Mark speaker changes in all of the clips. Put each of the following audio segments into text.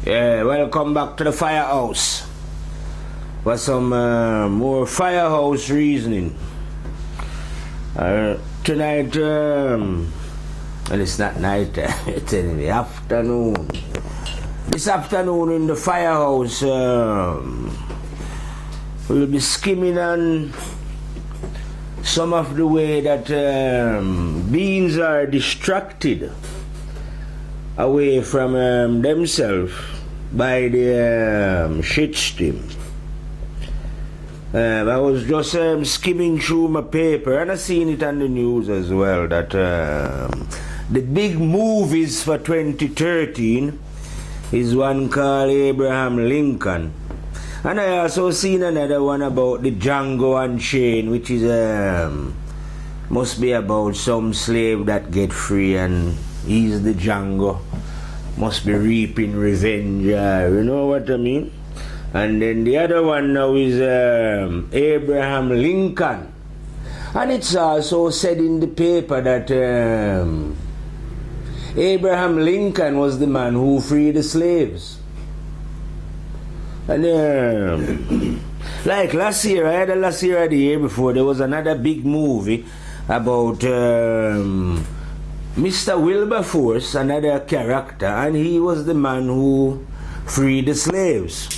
Speaker 1: Yeah, welcome back to the firehouse for some more firehouse reasoning. Tonight, well, it's not night, it's in the afternoon. This afternoon in the firehouse, we'll be skimming on some of the way that beings are distracted away from themselves by the shit stream. I was just skimming through my paper, and I seen it on the news as well, that the big movies for 2013 is one called Abraham Lincoln. And I also seen another one about the Django Unchained, which is must be about some slave that get free and he's the Django, must be reaping revenge, you know what I mean? And then the other one now is Abraham Lincoln. And it's also said in the paper that Abraham Lincoln was the man who freed the slaves. And like last year, either last year or the year before, there was another big movie about Mr. Wilberforce, another character, and he was the man who freed the slaves.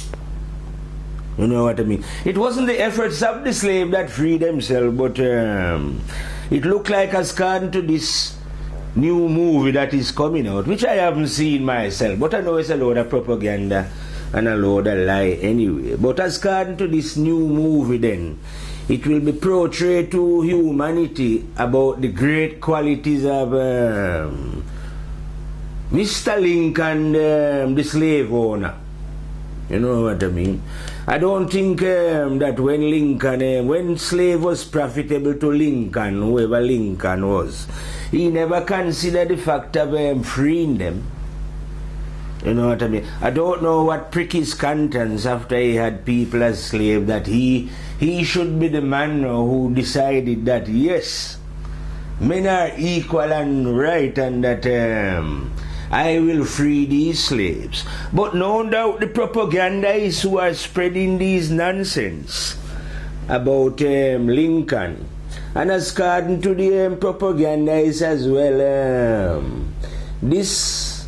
Speaker 1: You know what I mean? It wasn't the efforts of the slave that freed themselves, but it looked like, as according to this new movie that is coming out, which I haven't seen myself, but I know it's a load of propaganda and a load of lie anyway. But as according to this new movie, then it will be portrayed to humanity about the great qualities of Mr. Lincoln, the slave owner. You know what I mean? I don't think that when Lincoln, when slave was profitable to Lincoln, whoever Lincoln was, he never considered the fact of freeing them. You know what I mean? I don't know what prick his conscience after he had people as slaves, that he should be the man who decided that yes, men are equal and right, and that I will free these slaves. But no doubt the propagandists who are spreading these nonsense about Lincoln, and as according to the propagandists as well, this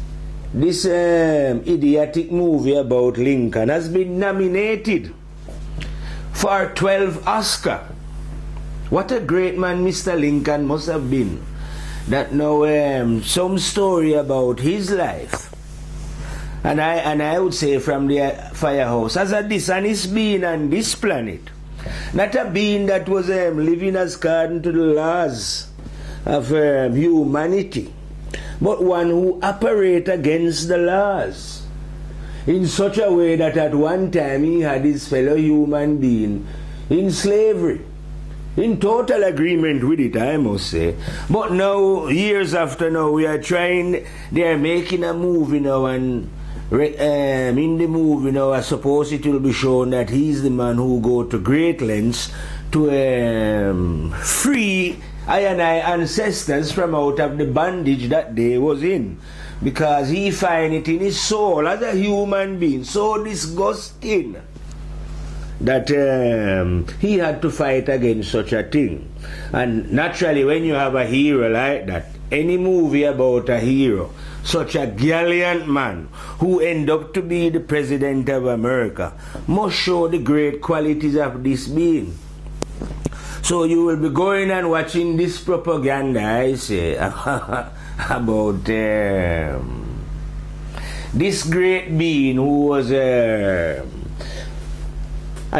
Speaker 1: idiotic movie about Lincoln has been nominated for 12 Oscar. What a great man Mr. Lincoln must have been, that now some story about his life, and I would say from the firehouse, as a dishonest being on this planet, not a being that was living as according to the laws of humanity, but one who operates against the laws in such a way that at one time he had his fellow human being in slavery, in total agreement with it, I must say. But now, years after now, we are trying, they are making a movie now, and in the movie now, I suppose it will be shown that he's the man who go to great lengths to free I and I ancestors from out of the bondage that they was in, because he find it in his soul as a human being so disgusting that he had to fight against such a thing. And naturally, when you have a hero like that, any movie about a hero, such a gallant man who end up to be the president of America, must show the great qualities of this being. So you will be going and watching this propaganda, I say, about this great being who was, I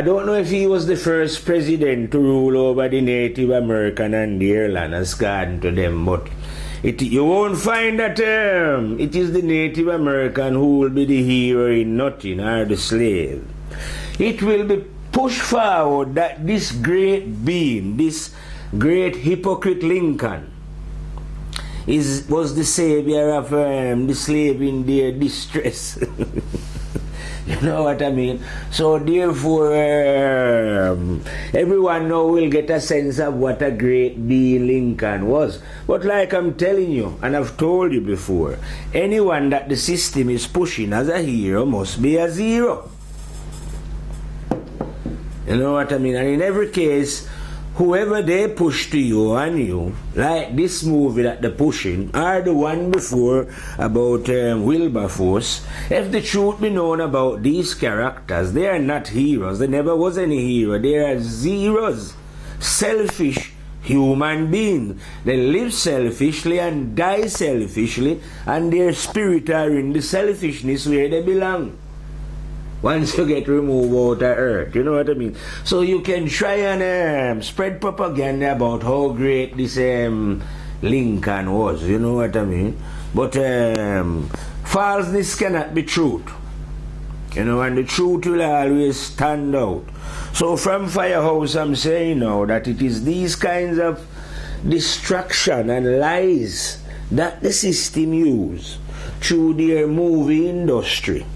Speaker 1: don't know if he was the first president to rule over the Native American and the Ireland as according to them, but you won't find that it is the Native American who will be the hero in nothing, or the slave. It will be pushed forward that this great being, this great hypocrite Lincoln, was the savior of the slave in their distress. You You know what I mean? So therefore, everyone now will get a sense of what a great being Lincoln was. But like I'm telling you, and I've told you before, anyone that the system is pushing as a hero must be a zero. You know what I mean? And in every case, whoever they push to you and you, like this movie that they're pushing, or the one before about Wilberforce, if the truth be known about these characters, they are not heroes. There never was any hero. They are zeros. Selfish human beings. They live selfishly and die selfishly, and their spirit are in the selfishness where they belong. Once you get removed out of earth, you know what I mean? So you can try and spread propaganda about how great this Lincoln was, you know what I mean? But falseness cannot be truth, you know, and the truth will always stand out. So from Firehouse, I'm saying now that it is these kinds of distraction and lies that the system use through their movie industry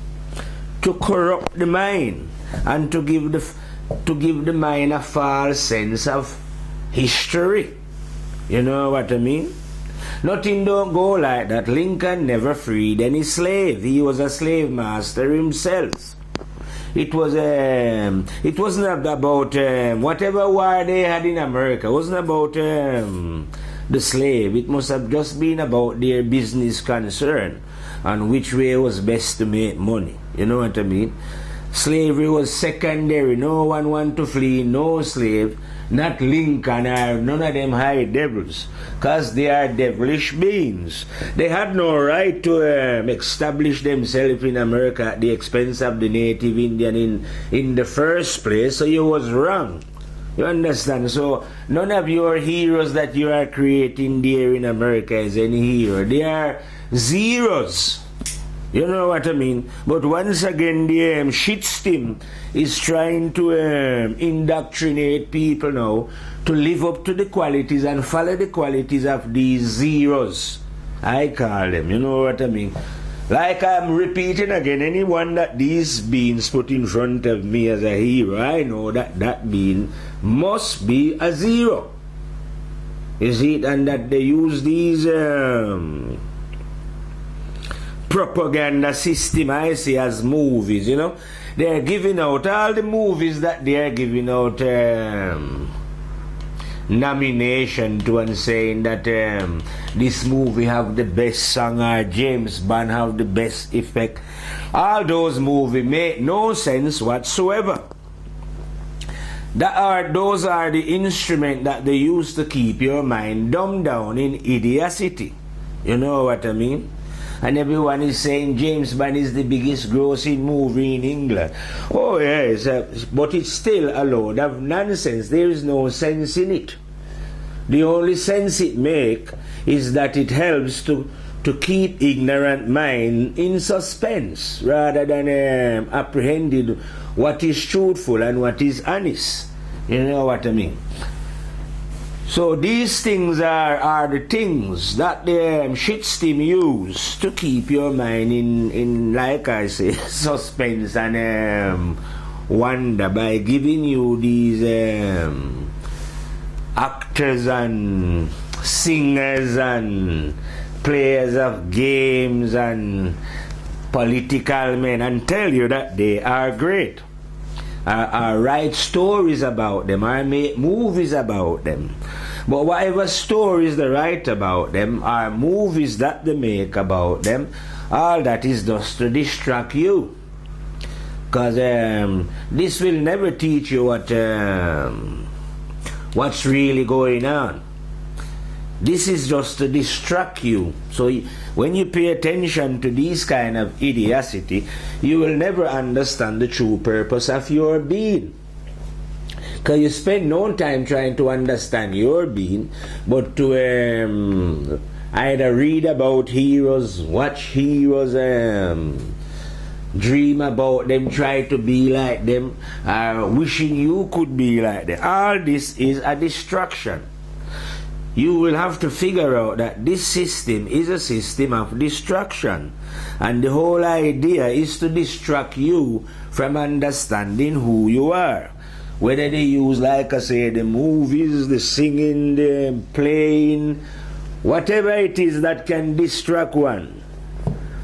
Speaker 1: to corrupt the mind and to give the mind a false sense of history. You know what I mean? Nothing don't go like that. Lincoln never freed any slave. He was a slave master himself. It wasn't about whatever war they had in America. It wasn't about the slave. It must have just been about their business concern and which way was best to make money. You know what I mean? Slavery was secondary. No one wanted to flee, no slave. Not Lincoln or none of them high devils, because they are devilish beings. They had no right to establish themselves in America at the expense of the native Indian in the first place, so you was wrong. You understand? So none of your heroes that you are creating there in America is any hero. They are zeros. You know what I mean? But once again, the shit steam is trying to indoctrinate people now to live up to the qualities and follow the qualities of these zeros. I call them, you know what I mean? Like I'm repeating again, anyone that these beings put in front of me as a hero, I know that that being must be a zero. Is it? And that they use these propaganda system, I see, as movies, you know. They are giving out all the movies that they are giving out nomination to, and saying that this movie have the best song or James Bond have the best effect. All those movies make no sense whatsoever. Those are the instruments that they use to keep your mind dumbed down in idiocy. You know what I mean? And everyone is saying James Bond is the biggest grossing movie in England. Oh yes, but it's still a load of nonsense. There is no sense in it. The only sense it makes is that it helps to keep ignorant mind in suspense rather than apprehending what is truthful and what is honest. You know what I mean? So these things are the things that the shit steam use to keep your mind in like I say, suspense and wonder by giving you these actors and singers and players of games and political men and tell you that they are great. Write stories about them, or make movies about them. But whatever stories they write about them, or movies that they make about them, all that is just to distract you. Because this will never teach you what's really going on. This is just to distract you. So when you pay attention to these kind of idiocy, you will never understand the true purpose of your being. Because you spend no time trying to understand your being, but to either read about heroes, watch heroes, dream about them, try to be like them, wishing you could be like them. All this is a distraction. you will have to figure out that this system is a system of distraction. And the whole idea is to distract you from understanding who you are. Whether they use, like I say, the movies, the singing, the playing, whatever it is that can distract one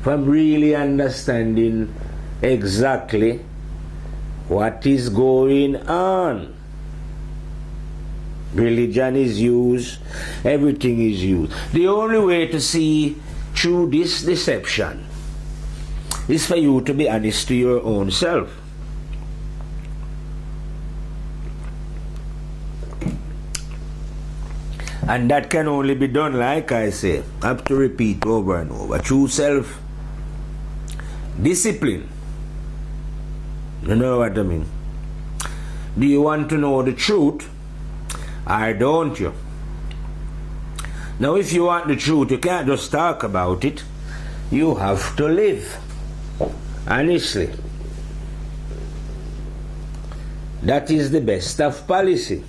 Speaker 1: from really understanding exactly what is going on. Religion is used, everything is used. The only way to see through this deception is for you to be honest to your own self. And that can only be done, like I say, I have to repeat over and over, through self-discipline. You know what I mean? Do you want to know the truth, or don't you? Now, if you want the truth, you can't just talk about it. You have to live honestly. That is the best of policy.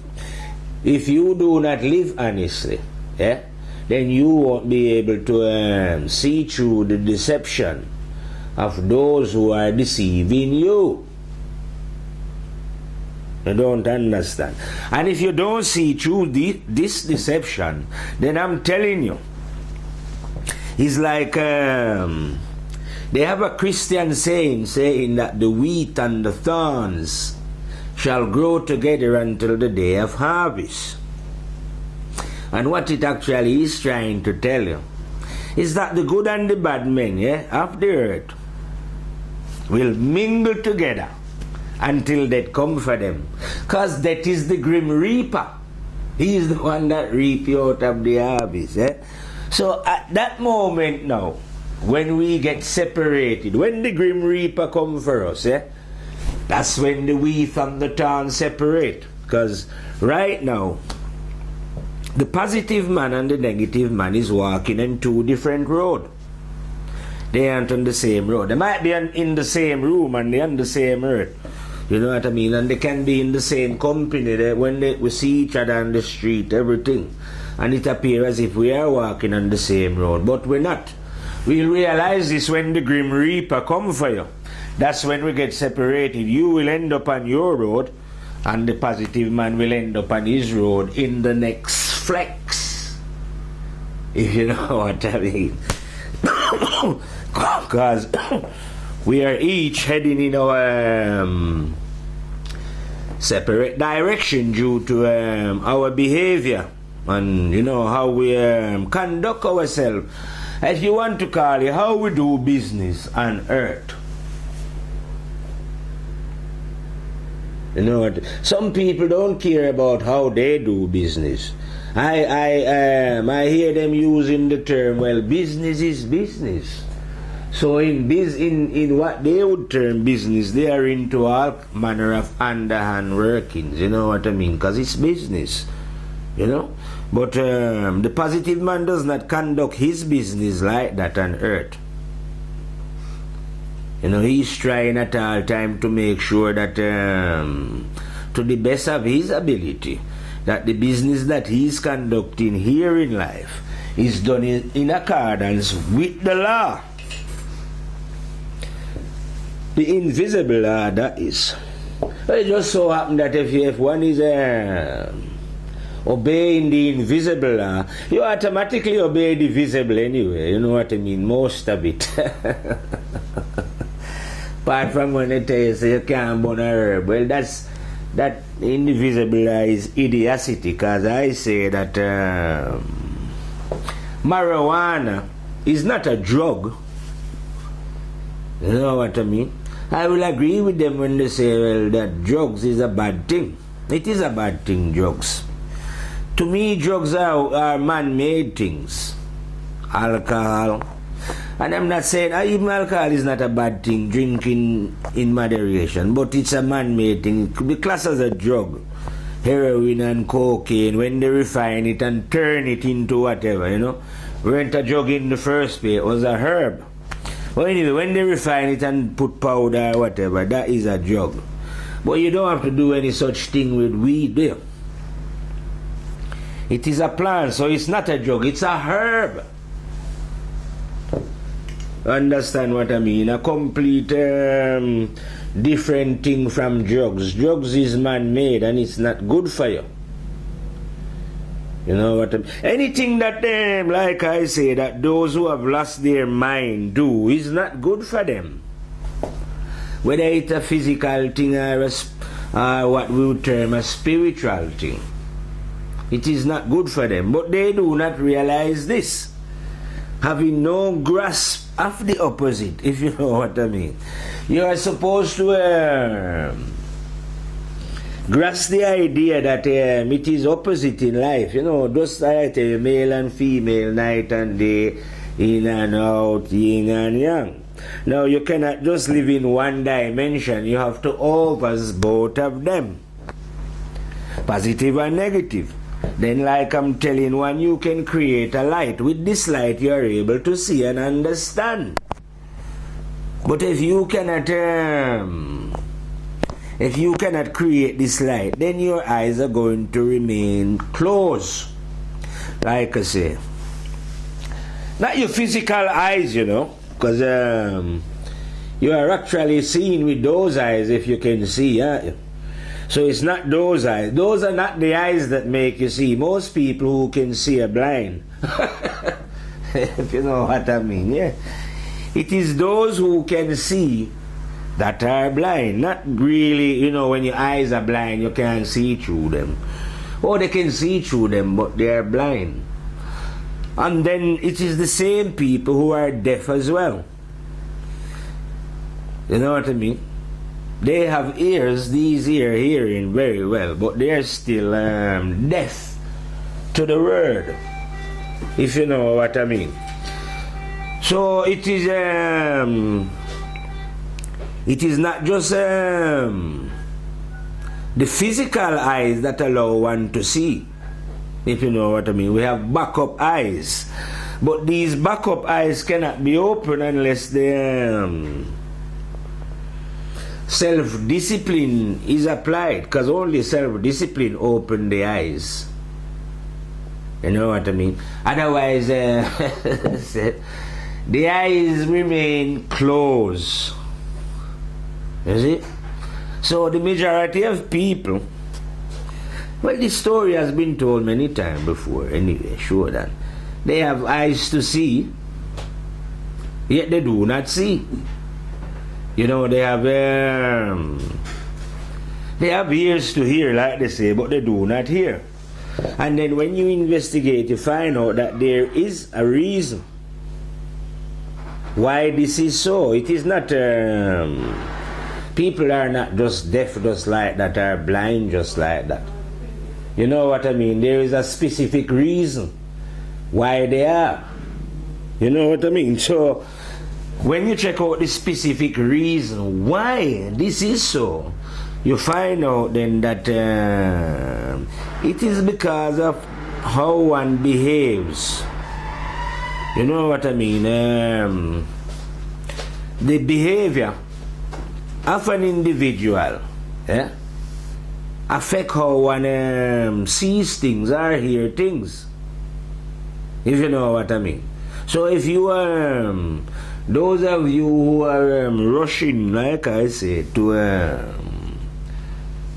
Speaker 1: If you do not live honestly, then you won't be able to see through the deception of those who are deceiving you. You don't understand. And if you don't see through this deception, then I'm telling you, it's like they have a Christian saying that the wheat and the thorns shall grow together until the day of harvest. And what it actually is trying to tell you is that the good and the bad men of the earth will mingle together until death come for them. Because death is the grim reaper. He is the one that reap you out of the harvest. So at that moment now, when we get separated, when the grim reaper come for us, that's when the wheat from the thorn separate. Because right now, the positive man and the negative man is walking in two different roads. They aren't on the same road. They might be in the same room and they're on the same earth. You know what I mean? And they can be in the same company. When we see each other on the street, everything. And it appears as if we are walking on the same road. But we're not. We'll realize this when the grim reaper come for you. That's when we get separated. You will end up on your road, and the positive man will end up on his road in the next flex. If you know what I mean. Because we are each heading in our separate direction due to our behavior and how we conduct ourselves. If you want to call it how we do business on earth. You know what? Some people don't care about how they do business. I hear them using the term, well, business is business. So in what they would term business, they are into all manner of underhand workings. You know what I mean? Because it's business. But the positive man does not conduct his business like that on earth. He's trying at all time to make sure that to the best of his ability, that the business that he's conducting here in life is done in accordance with the law. The invisible law, that is. It just so happens that if one is obeying the invisible law, you automatically obey the visible anyway. You know what I mean? Most of it. Apart from when they tell you, so you can't burn a herb. Well, that invisible law is idiocy, because I say that marijuana is not a drug. You know what I mean? I will agree with them when they say, well, that drugs is a bad thing. It is a bad thing, drugs. To me, drugs are man-made things. Alcohol. And I'm not saying, even alcohol is not a bad thing, drinking in moderation, but it's a man-made thing. It could be classed as a drug. Heroin and cocaine, when they refine it and turn it into whatever, weren't a drug in the first place, it was a herb. But anyway, when they refine it and put powder or whatever, that is a drug. But you don't have to do any such thing with weed there. It is a plant, so it's not a drug, it's a herb. Understand what I mean? A complete different thing from drugs. Drugs is man-made and it's not good for you. You know what I mean? Anything that like I say, that those who have lost their mind do is not good for them. Whether it's a physical thing or what we would term a spiritual thing. It is not good for them. But they do not realize this. Having no grasp of the opposite, if you know what I mean. You are supposed to grasp the idea that it is opposite in life. You know, just like male and female, night and day, in and out, yin and yang. Now you cannot just live in one dimension. You have to oversee both of them. Positive and negative. Then, like I'm telling one, you can create a light. With this light, you are able to see and understand. But if you cannot create this light, then your eyes are going to remain closed. Like I say, not your physical eyes, you know, because you are actually seeing with those eyes, if you can see, yeah. So it's not those eyes. Those are not the eyes that make you see. Most people who can see are blind. If you know what I mean, yeah. It is those who can see that are blind. Not really, you know, when your eyes are blind, you can't see through them. Or they can see through them, but they are blind. And then it is the same people who are deaf as well. You know what I mean? They have ears, these are hearing very well, but they are still deaf to the word, if you know what I mean. So it is not just the physical eyes that allow one to see, if you know what I mean. We have backup eyes, but these backup eyes cannot be open unless the self-discipline is applied, because only self-discipline open the eyes. You know what I mean? Otherwise, the eyes remain closed. You see? So the majority of people, well, this story has been told many times before anyway, sure that they have eyes to see, yet they do not see. You know, they have ears to hear, like they say, but they do not hear. And then when you investigate, you find out that there is a reason why this is so. It is not, people are not just deaf just like that, are blind just like that. You know what I mean? There is a specific reason why they are. You know what I mean? So, when you check out the specific reason why this is so, you find out then that it is because of how one behaves. You know what I mean? The behavior of an individual affect how one sees things or hear things, if you know what I mean. So if you those of you who are rushing, like I say, to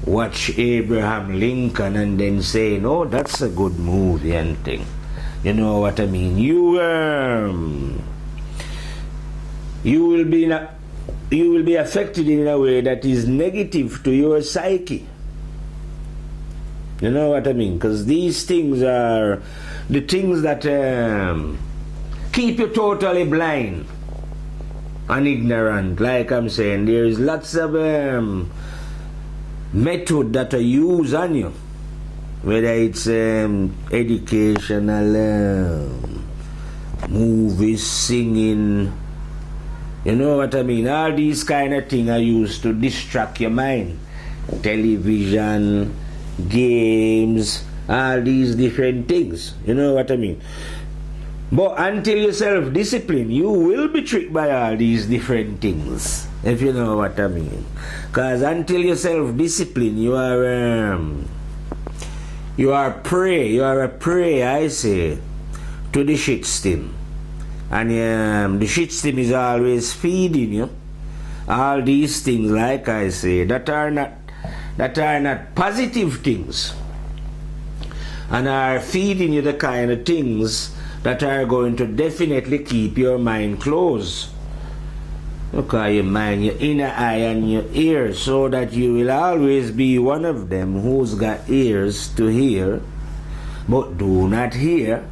Speaker 1: watch Abraham Lincoln and then say, no, that's a good movie and thing. You know what I mean? You will be affected in a way that is negative to your psyche. You know what I mean? Because these things are the things that keep you totally blind and ignorant. Like I'm saying, there is lots of method that are used on you, whether it's educational, movies, singing, you know what I mean. All these kind of things are used to distract your mind. Television, games, all these different things, you know what I mean. But until you self-discipline, you will be tricked by all these different things, if you know what I mean. Because until you self-discipline, you are You are a prey, I say, to the shit stim. And the shit stim is always feeding you all these things, like I say, that are not positive things, and are feeding you the kind of things that are going to definitely keep your mind closed. Look at your mind, your inner eye and your ears, so that you will always be one of them who's got ears to hear but do not hear,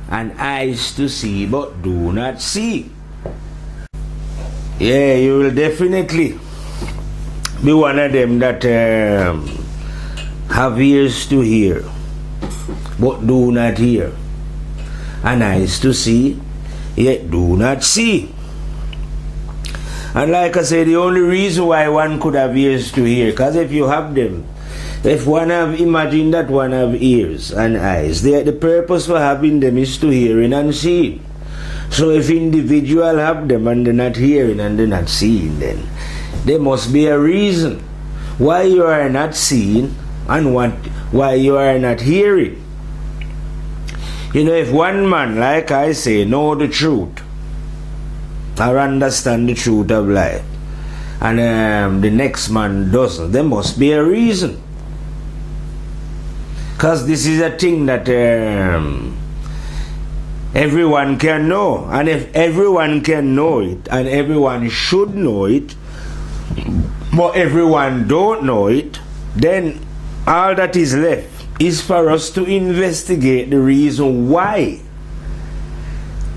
Speaker 1: and eyes to see but do not see. Yeah, you will definitely be one of them that have ears to hear but do not hear, and eyes to see yet do not see. And like I said, the only reason why one could have ears to hear, because if you have them, if one have, imagine that one have ears and eyes, the purpose for having them is to hearing and seeing. So if individual have them and they're not hearing and they're not seeing, then there must be a reason why you are not seeing and why you are not hearing. You know, if one man, like I say, know the truth or understand the truth of life, and the next man doesn't, there must be a reason. Because this is a thing that everyone can know, and if everyone can know it, and everyone should know it, but everyone don't know it, then all that is left is for us to investigate the reason why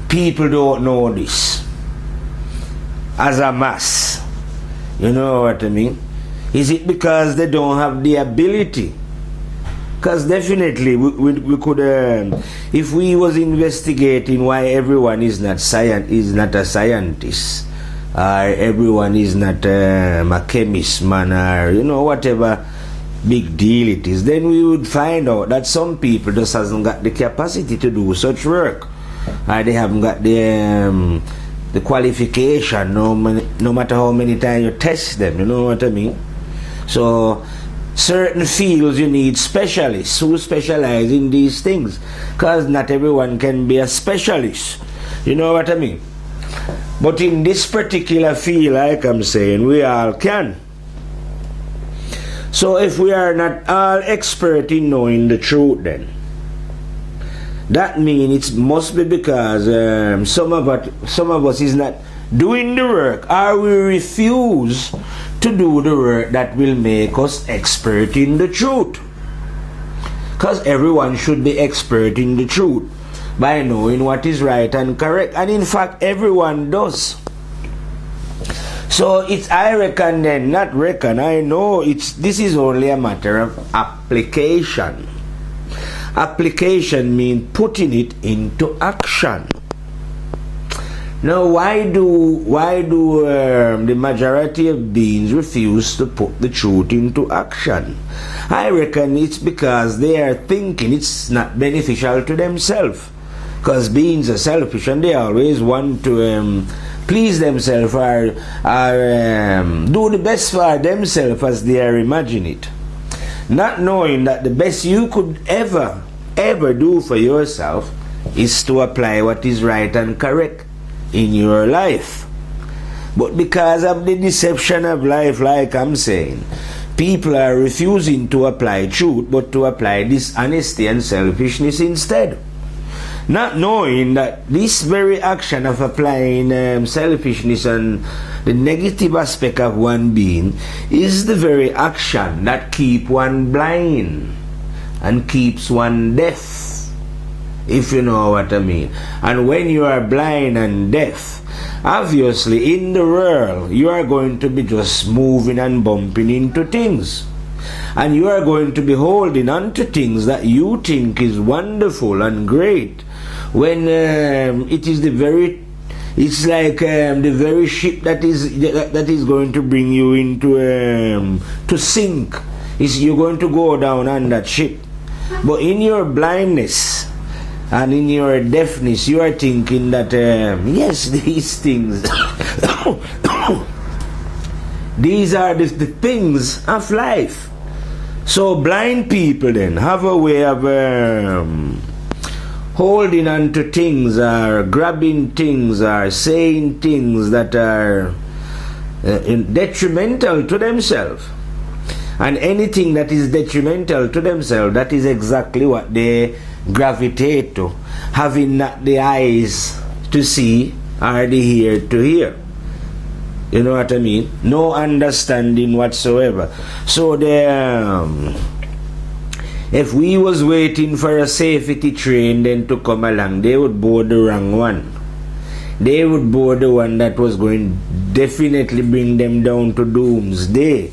Speaker 1: people don't know this as a mass. You know what I mean? Is it because they don't have the ability? Because definitely we could, if we was investigating why everyone is not a scientist, or everyone is not a chemist man, or you know, whatever big deal it is, then we would find out that some people just hasn't got the capacity to do such work, or they haven't got the qualification, no matter how many times you test them. You know what I mean? So certain fields you need specialists who specialize in these things, because not everyone can be a specialist. You know what I mean? But in this particular field, like I'm saying, we all can. So if we are not all expert in knowing the truth, then that means it must be because some of us is not doing the work, or we refuse to do the work that will make us expert in the truth. Because everyone should be expert in the truth by knowing what is right and correct, and in fact everyone does. So it's, I reckon then, not reckon, I know this is only a matter of application. Application means putting it into action. Now, why do the majority of beings refuse to put the truth into action? I reckon it's because they are thinking it's not beneficial to themselves. Because beings are selfish and they always want to please themselves or do the best for themselves as they are imagining it. Not knowing that the best you could ever do for yourself is to apply what is right and correct in your life. But because of the deception of life, like I'm saying, people are refusing to apply truth but to apply dishonesty and selfishness instead. Not knowing that this very action of applying selfishness and the negative aspect of one being is the very action that keeps one blind and keeps one deaf, if you know what I mean. And when you are blind and deaf, obviously in the world you are going to be just moving and bumping into things, and you are going to be holding on to things that you think is wonderful and great, when it is the very ship that is going to bring you into to sink. You're going to go down on that ship. But in your blindness and in your deafness, you are thinking that yes, these things these are the things of life. So blind people then have a way of holding on to things or grabbing things or saying things that are detrimental to themselves. And anything that is detrimental to themselves, that is exactly what they gravitate to. Having not the eyes to see or the ear to hear. You know what I mean? No understanding whatsoever. So if we was waiting for a safety train then to come along, they would board the wrong one. They would board the one that was going definitely bring them down to doomsday.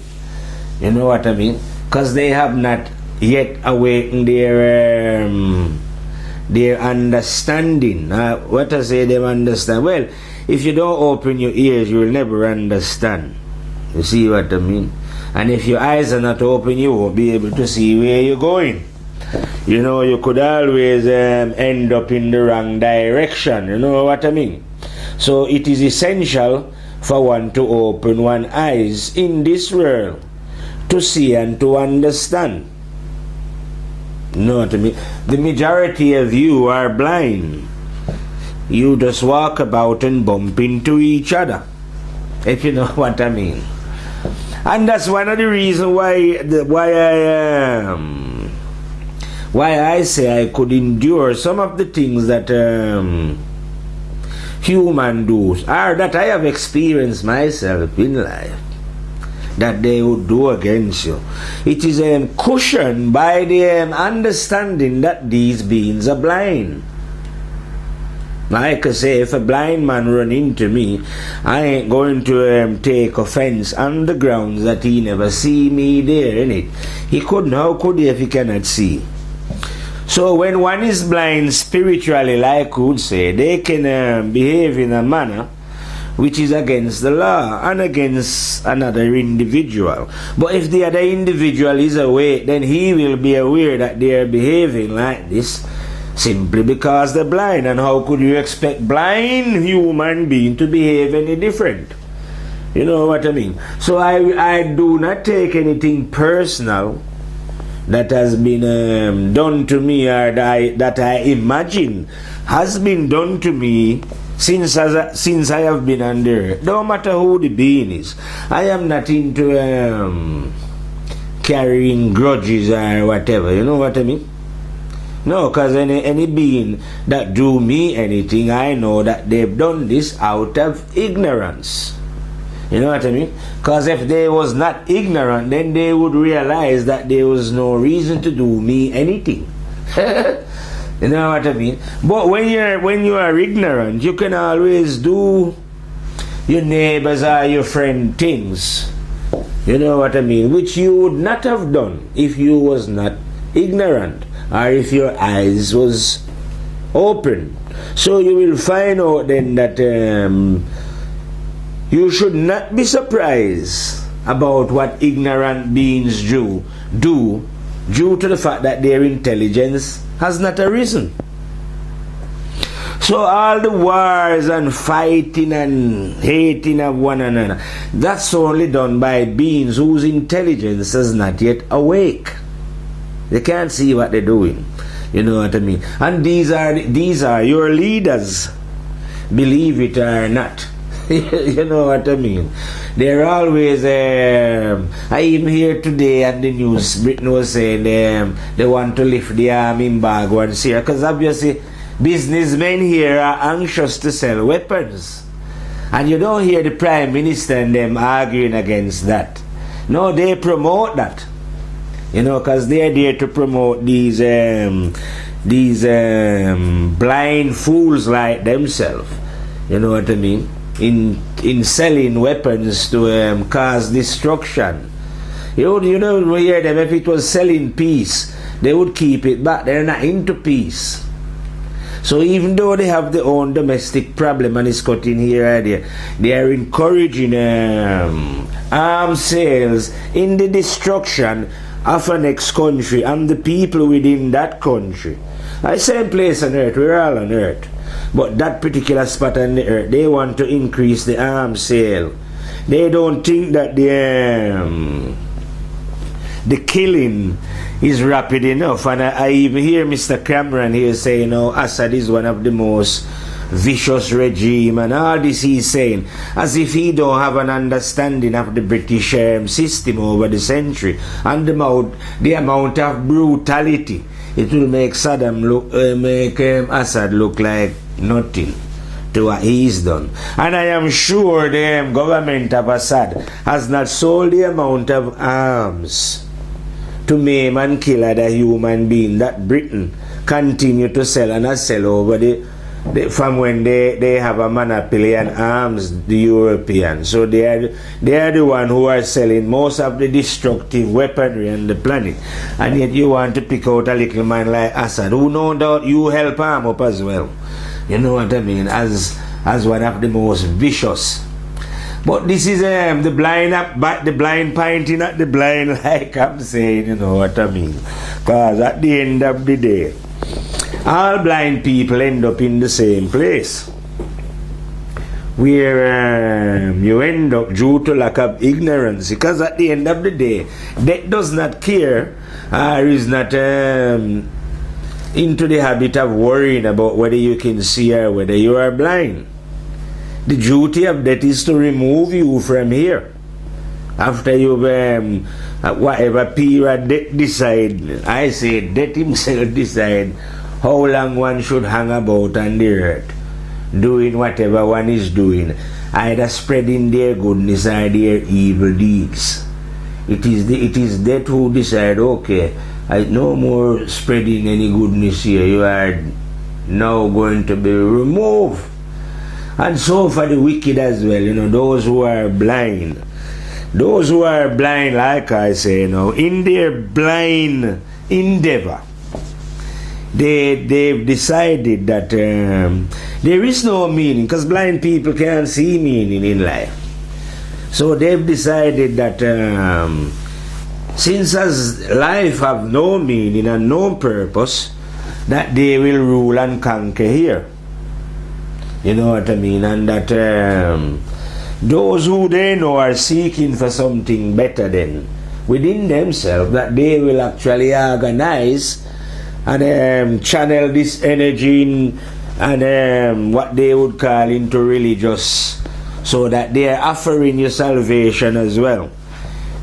Speaker 1: You know what I mean? Because they have not yet awakened their understanding. What I say, them understand. Well, if you don't open your ears, you will never understand. You see what I mean? And if your eyes are not open, you won't be able to see where you're going. You know, you could always end up in the wrong direction. You know what I mean? So it is essential for one to open one's eyes in this world to see and to understand. You know what I mean? The majority of you are blind. You just walk about and bump into each other, if you know what I mean. And that's one of the reasons why I say I could endure some of the things that human do, or that I have experienced myself in life, that they would do against you. It is cushioned by the understanding that these beings are blind. Like I say, if a blind man run into me, I ain't going to take offense on the grounds that he never see me there, innit? He couldn't. How could he if he cannot see? So when one is blind spiritually, like we would say, they can behave in a manner which is against the law and against another individual. But if the other individual is awake, then he will be aware that they are behaving like this simply because they're blind. And how could you expect blind human being to behave any different? You know what I mean? So I do not take anything personal that has been done to me, or that I imagine has been done to me since I have been on the earth. No matter who the being is, I am not into carrying grudges or whatever. You know what I mean? No, because any being that do me anything, I know that they've done this out of ignorance. You know what I mean? Because if they was not ignorant, then they would realize that there was no reason to do me anything. You know what I mean? But when you are ignorant, you can always do your neighbors or your friend things. You know what I mean? Which you would not have done if you was not ignorant, or if your eyes was open. So you will find out then that you should not be surprised about what ignorant beings do due to the fact that their intelligence has not arisen. So all the wars and fighting and hating of one another, that's only done by beings whose intelligence is not yet awake. They can't see what they're doing. You know what I mean? And these are your leaders, believe it or not. You know what I mean? They're always I even hear today on the news, Britain was saying they want to lift the arm embargo and Syria, because obviously businessmen here are anxious to sell weapons, and you don't hear the Prime Minister and them arguing against that. No, they promote that, you know, because they're there to promote these blind fools like themselves. You know what I mean? In selling weapons to cause destruction. You don't hear them. If it was selling peace, they would keep it back. They're not into peace. So even though they have their own domestic problem and it's cutting here and there, they are encouraging arms sales in the destruction of an ex-country and the people within that country. I same place on earth, we're all on earth. But that particular spot on the earth, they want to increase the arms sale. They don't think that the killing is rapid enough. And I even hear Mr. Cameron here say, you know, Assad is one of the most vicious regime, and all this he's saying as if he don't have an understanding of the British system over the century and the amount of brutality. It will make Saddam look, Assad look like nothing to what he's done. And I am sure the government of Assad has not sold the amount of arms to maim and kill other human being that Britain continue to sell and sell over from when they have a monopoly on arms, the Europeans. So they are the one who are selling most of the destructive weaponry on the planet. And yet you want to pick out a little man like Assad, who no doubt you help arm up as well. You know what I mean? As one of the most vicious. But this is the blind pointing at the blind, like I'm saying, you know what I mean? Because at the end of the day, all blind people end up in the same place, where you end up due to lack of ignorance. Because at the end of the day, death does not care, or is not into the habit of worrying about whether you can see or whether you are blind. The duty of death is to remove you from here. After you've at whatever period death decide, I say death himself decide how long one should hang about on the earth, doing whatever one is doing, either spreading their goodness or their evil deeds. It is death who decide, okay, no more spreading any goodness here, you are now going to be removed. And so for the wicked as well, you know, those who are blind, like I say, you know, in their blind endeavor, they've decided that there is no meaning, because blind people can't see meaning in life. So they've decided that since as life have no meaning and no purpose, that they will rule and conquer here. You know what I mean? And that those who they know are seeking for something better than within themselves, that they will actually organize and channel this energy in, and what they would call into religious, so that they are offering you salvation as well.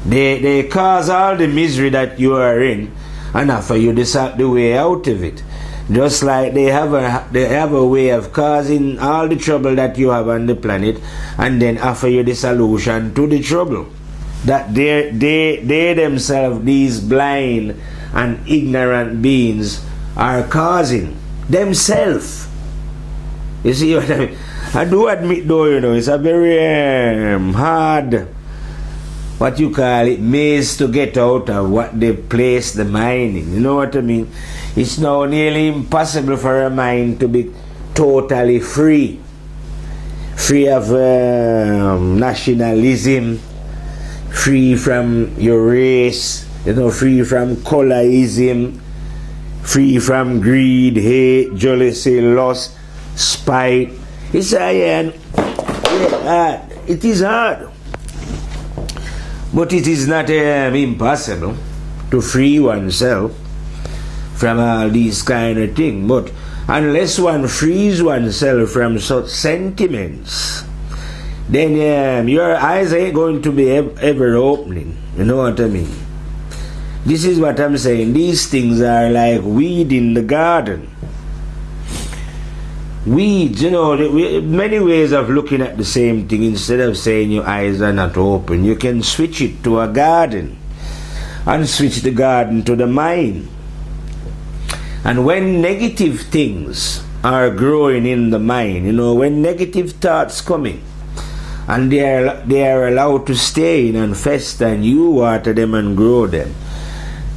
Speaker 1: They cause all the misery that you are in and offer you the way out of it. Just like they have a way of causing all the trouble that you have on the planet, and then offer you the solution to the trouble that they themselves, these blind and ignorant beings, are causing themselves. You see what I mean? I do admit though, you know, it's a very hard, what you call it, maze to get out of what they place the mind in. You know what I mean? It's now nearly impossible for a mind to be totally free of nationalism, free from your race, you know, free from colorism, free from greed, hate, jealousy, lust, spite. It's hard. It is hard. But it is not impossible to free oneself from all these kind of things. But unless one frees oneself from such sentiments, then your eyes ain't going to be ever opening. You know what I mean? This is what I'm saying. These things are like weed in the garden. Weeds, you know, many ways of looking at the same thing. Instead of saying your eyes are not open, you can switch it to a garden and switch the garden to the mind. And when negative things are growing in the mind, you know, when negative thoughts coming, and they are allowed to stay in and fester, and you water them and grow them,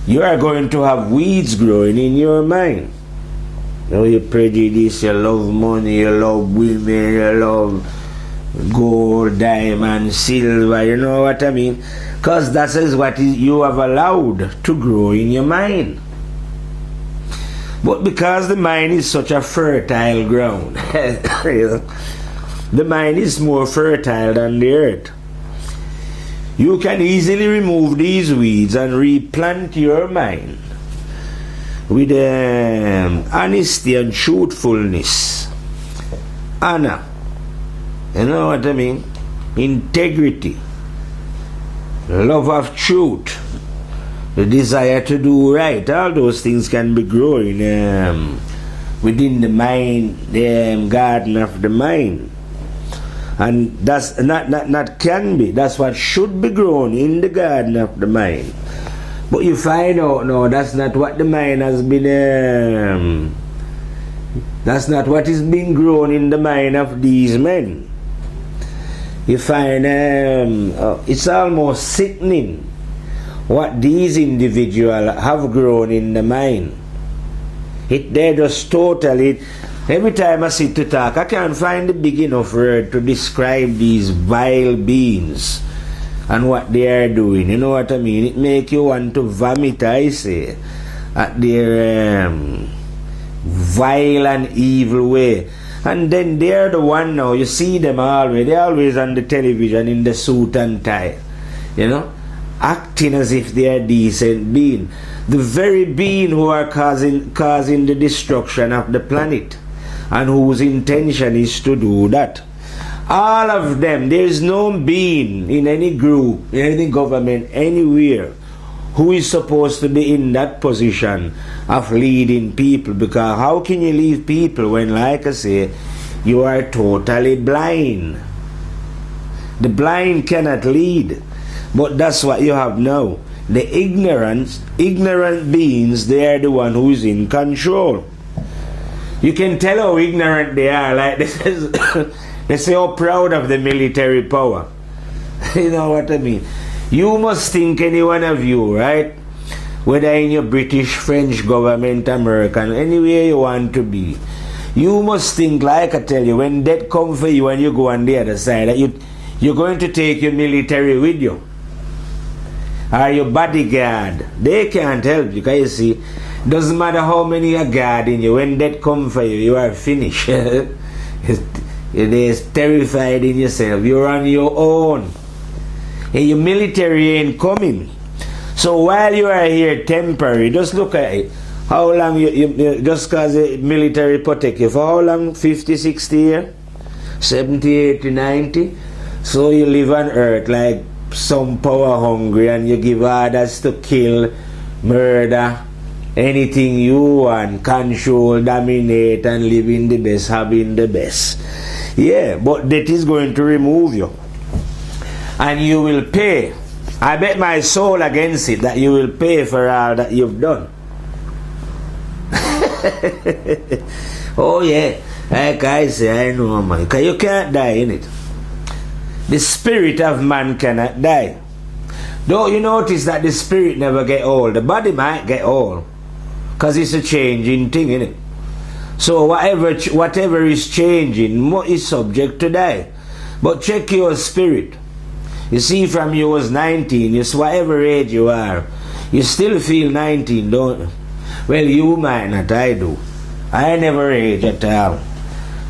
Speaker 1: you are going to have weeds growing in your mind. You know, you prejudice, you love money, you love women, you love gold, diamond, silver, you know what I mean? Because that is what you have allowed to grow in your mind. But because the mind is such a fertile ground, you know, the mind is more fertile than the earth. You can easily remove these weeds and replant your mind with honesty and truthfulness, honor, you know what I mean, integrity, love of truth, the desire to do right. All those things can be growing within the mind, the garden of the mind. And that's not can be, that's what should be grown in the garden of the mind. But you find out, no, that's not what the mind has been, that's not what is being grown in the mind of these men. You find it's almost sickening what these individuals have grown in the mind. They're just totally... Every time I sit to talk, I can't find the big enough word to describe these vile beings and what they are doing. You know what I mean? It makes you want to vomit, I say, at their vile and evil way. And then they're the one now, you see them always, they're always on the television in the suit and tie, you know, acting as if they are decent being. The very being who are causing the destruction of the planet, and whose intention is to do that. All of them, there is no being in any group, in any government, anywhere, who is supposed to be in that position of leading people. Because how can you lead people when, like I say, you are totally blind? The blind cannot lead. But that's what you have now. The ignorant beings, they are the one who is in control. You can tell how ignorant they are. Like they say how proud of the military power. You know what I mean? You must think, any one of you, right? Whether in your British, French government, American, anywhere you want to be, you must think, like I tell you, when death comes for you and you go on the other side, that you're going to take your military with you, or your bodyguard. They can't help you, because you see, doesn't matter how many are guarding you, when death comes for you, you are finished. You're terrified in yourself. You're on your own. And your military ain't coming. So while you are here temporary, just look at it. How long you just because the military protect you, for how long? 50, 60 years? 70, 80, 90? So you live on earth like some power hungry, and you give orders to kill, murder, anything you want, control, dominate, and live in the best, having the best. Yeah, but that is going to remove you. And you will pay. I bet my soul against it that you will pay for all that you've done. Oh yeah, like I say, I know, man. Because you can't die in it. The spirit of man cannot die. Though you notice that the spirit never get old. The body might get old, because it's a changing thing, innit? So whatever is changing is subject to die. But check your spirit. You see, from you was 19, you see, whatever age you are, you still feel 19, don't you? Well, you might not, I do. I never age at all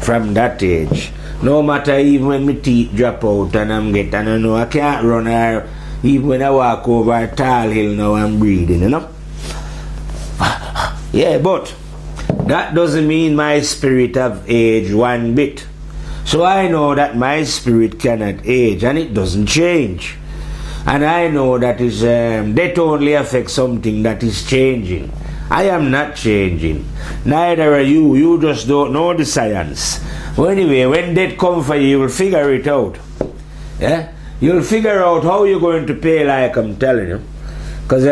Speaker 1: from that age. No matter even when my teeth drop out and I'm getting, I know I can't run, or even when I walk over a tall hill now I'm breathing, you know? Yeah, but that doesn't mean my spirit have aged one bit. So I know that my spirit cannot age, and it doesn't change. And I know that death only affects something that is changing. I am not changing. Neither are you. You just don't know the science. But anyway, when death comes for you, you will figure it out. Yeah? You'll figure out how you're going to pay, like I'm telling you. Because,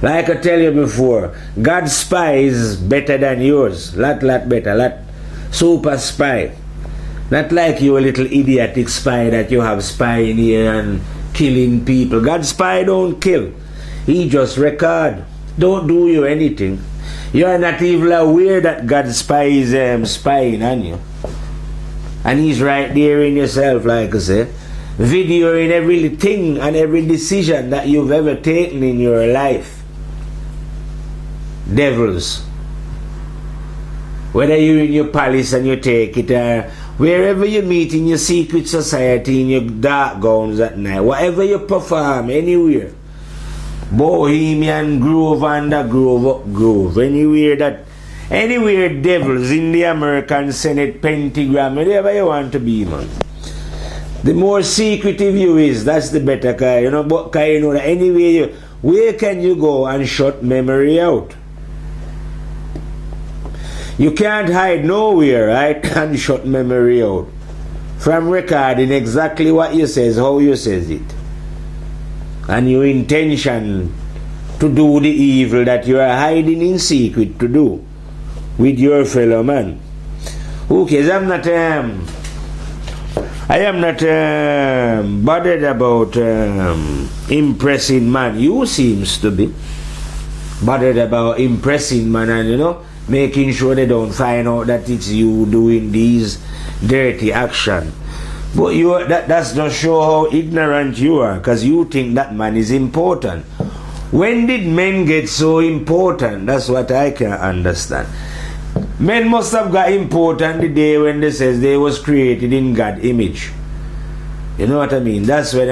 Speaker 1: like I tell you before, God's spy is better than yours. Lot better. Lot super spy. Not like you a little idiotic spy that you have spying here and killing people. God's spy don't kill. He just record. Don't do you anything. You are not even aware that God's spy is spying on you. And he's right there in yourself, like I say. Videoing everything and every decision that you've ever taken in your life. Devils. Whether you're in your palace and you take it, or Wherever you meet in your secret society, in your dark gowns at night, whatever you perform, anywhere, Bohemian Grove, under Grove, up Grove, anywhere devils in the American Senate, Pentagram, wherever you want to be, man. The more secretive you is, that's the better, cause you know, but cause you know that anywhere where can you go and shut memory out? You can't hide nowhere, right, and shut memory out from recording exactly what you says, how you says it, and your intention to do the evil that you are hiding in secret to do with your fellow man. Who cares? I am not bothered about impressing man. You seems to be bothered about impressing man, and you know, making sure they don't find out that it's you doing these dirty action. But that's just show how ignorant you are, because you think that man is important. When did men get so important? That's what I can understand. Men must have got important the day when they says they was created in God's image. You know what I mean? That's when,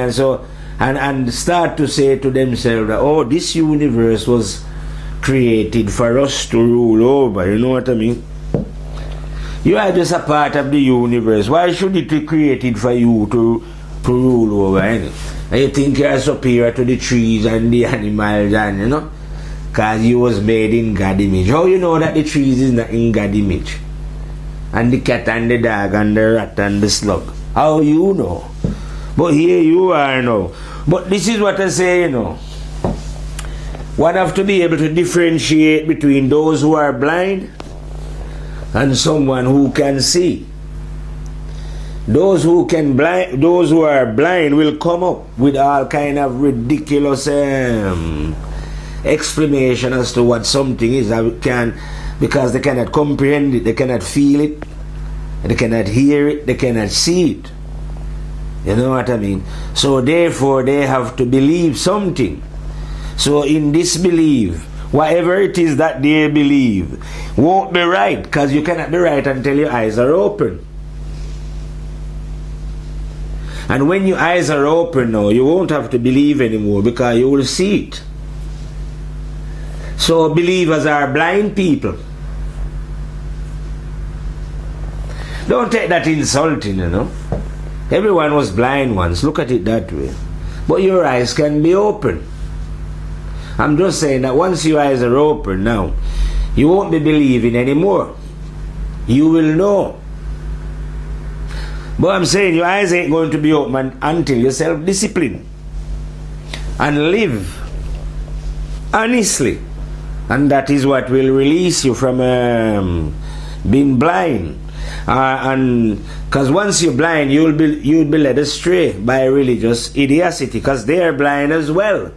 Speaker 1: and start to say to themselves that, oh, this universe was created for us to rule over. You know what I mean? You are just a part of the universe. Why should it be created for you to rule over? And you think you are superior to the trees and the animals, and you know, because you was made in God's image. How you know that the trees is not in God's image? And the cat and the dog and the rat and the slug? How you know? But here you are now. But this is what I say, you know. One have to be able to differentiate between those who are blind and someone who can see. Those who are blind will come up with all kind of ridiculous explanation as to what something is, because they cannot comprehend it, they cannot feel it, they cannot hear it, they cannot see it. You know what I mean? So therefore they have to believe something. So in disbelief, whatever it is that they believe won't be right, because you cannot be right until your eyes are open. And when your eyes are open now, you won't have to believe anymore, because you will see it. So believers are blind people. Don't take that insulting, you know. Everyone was blind once. Look at it that way. But your eyes can be open. I'm just saying that once your eyes are open now, you won't be believing anymore. You will know. But I'm saying your eyes ain't going to be open until you self-discipline and live honestly. And that is what will release you from being blind. And because once you're blind, you'll be led astray by religious idiocy, because they are blind as well.